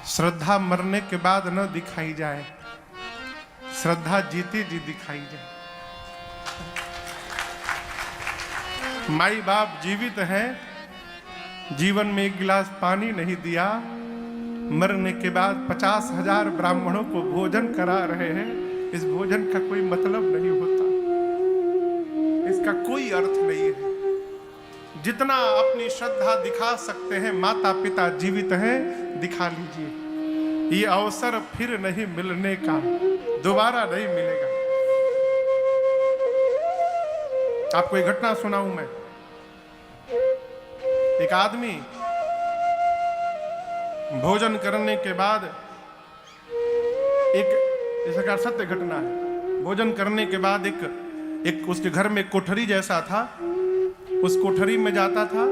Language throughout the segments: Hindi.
श्रद्धा मरने के बाद न दिखाई जाए, श्रद्धा जीते जी दिखाई जाए। माई बाप जीवित हैं, जीवन में एक गिलास पानी नहीं दिया, मरने के बाद 50,000 ब्राह्मणों को भोजन करा रहे हैं। इस भोजन का कोई मतलब नहीं होता, इसका कोई अर्थ नहीं है। जितना अपनी श्रद्धा दिखा सकते हैं, माता पिता जीवित हैं, दिखा लीजिए। ये अवसर फिर नहीं मिलने का, दोबारा नहीं मिलेगा। आपको एक घटना सुनाऊं मैं। एक आदमी भोजन करने के बाद, एक इस प्रकार सत्य घटना है, भोजन करने के बाद एक उसके घर में कोठरी जैसा था, उस कोठरी में जाता था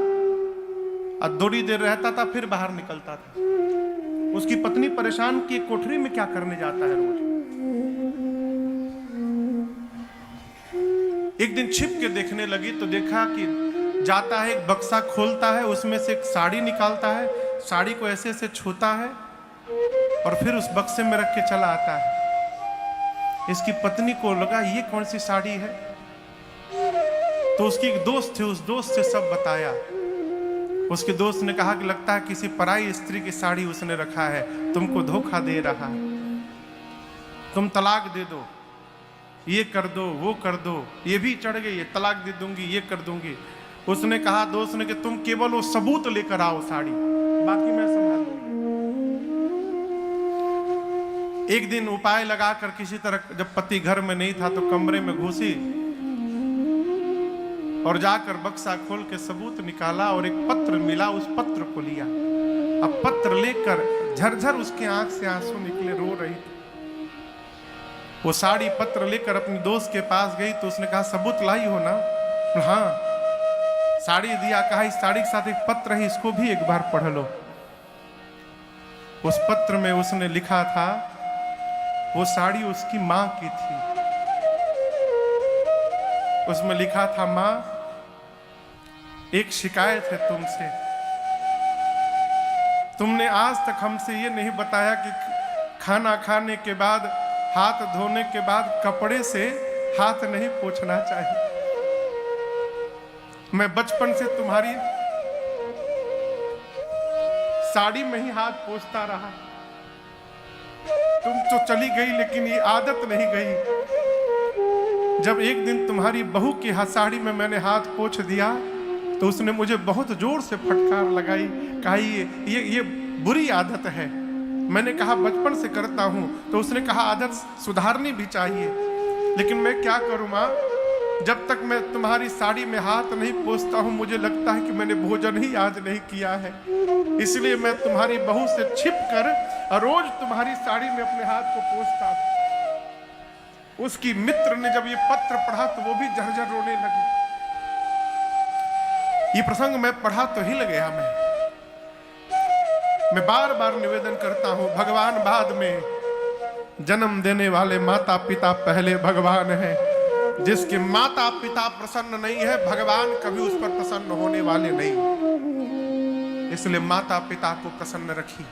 और थोड़ी देर रहता था, फिर बाहर निकलता था। उसकी पत्नी परेशान कि कोठरी में क्या करने जाता है रोज। एक दिन छिप के देखने लगी तो देखा कि जाता है, एक बक्सा खोलता है, उसमें से एक साड़ी निकालता है, साड़ी को ऐसे ऐसे छूता है और फिर उस बक्से में रख के चला आता है। इसकी पत्नी को लगा ये कौन सी साड़ी है, तो उसकी एक दोस्त थी, उस दोस्त से सब बताया। उसके दोस्त ने कहा कि लगता है किसी पराई स्त्री की साड़ी उसने रखा है, तुमको धोखा दे रहा है, तुम तलाक दे दो, ये कर दो, वो कर दो। ये भी चढ़ गई, ये तलाक दे दूंगी, ये कर दूंगी। उसने कहा, दोस्त ने, कि तुम केवल वो सबूत लेकर आओ साड़ी, बाकी मैं संभाल लूंगी। एक दिन उपाय लगाकर किसी तरह, जब पति घर में नहीं था, तो कमरे में घुसी और जाकर बक्सा खोल के सबूत निकाला और एक पत्र मिला, उस पत्र को लिया। अब पत्र लेकर झरझर उसके आंख से आंसू निकले, रो रही थी। वो साड़ी पत्र लेकर अपनी दोस्त के पास गई तो उसने कहा, सबूत लाई हो ना? हाँ। साड़ी दिया, कहा इस साड़ी के साथ एक पत्र है, इसको भी एक बार पढ़ लो। उस पत्र में उसने लिखा था, वो साड़ी उसकी मां की थी। उसमें लिखा था, मां एक शिकायत है तुमसे, तुमने आज तक हमसे ये नहीं बताया कि खाना खाने के बाद, हाथ धोने के बाद कपड़े से हाथ नहीं पोंछना चाहिए। मैं बचपन से तुम्हारी साड़ी में ही हाथ पोंछता रहा, तुम तो चली गई लेकिन ये आदत नहीं गई। जब एक दिन तुम्हारी बहू की साड़ी में मैंने हाथ पोंछ दिया तो उसने मुझे बहुत जोर से फटकार लगाई, कहा ये बुरी आदत है। मैंने कहा बचपन से करता हूं, तो उसने कहा आदत सुधारनी भी चाहिए, लेकिन मैं क्या करूं मां, जब तक मैं तुम्हारी साड़ी में हाथ नहीं पोंछता हूं, मुझे लगता है कि मैंने भोजन ही आज नहीं किया है। इसलिए मैं तुम्हारी बहू से छिप कर रोज तुम्हारी साड़ी में अपने हाथ को पोंछता हूं। उसकी मित्र ने जब ये पत्र पढ़ा तो वो भी झरझर रोने लगी। ये प्रसंग मैं पढ़ा तो हिल गया। मैं बार बार निवेदन करता हूं, भगवान बाद में, जन्म देने वाले माता पिता पहले भगवान है। जिसके माता पिता प्रसन्न नहीं है, भगवान कभी उस पर प्रसन्न होने वाले नहीं। इसलिए माता पिता को प्रसन्न रखिए।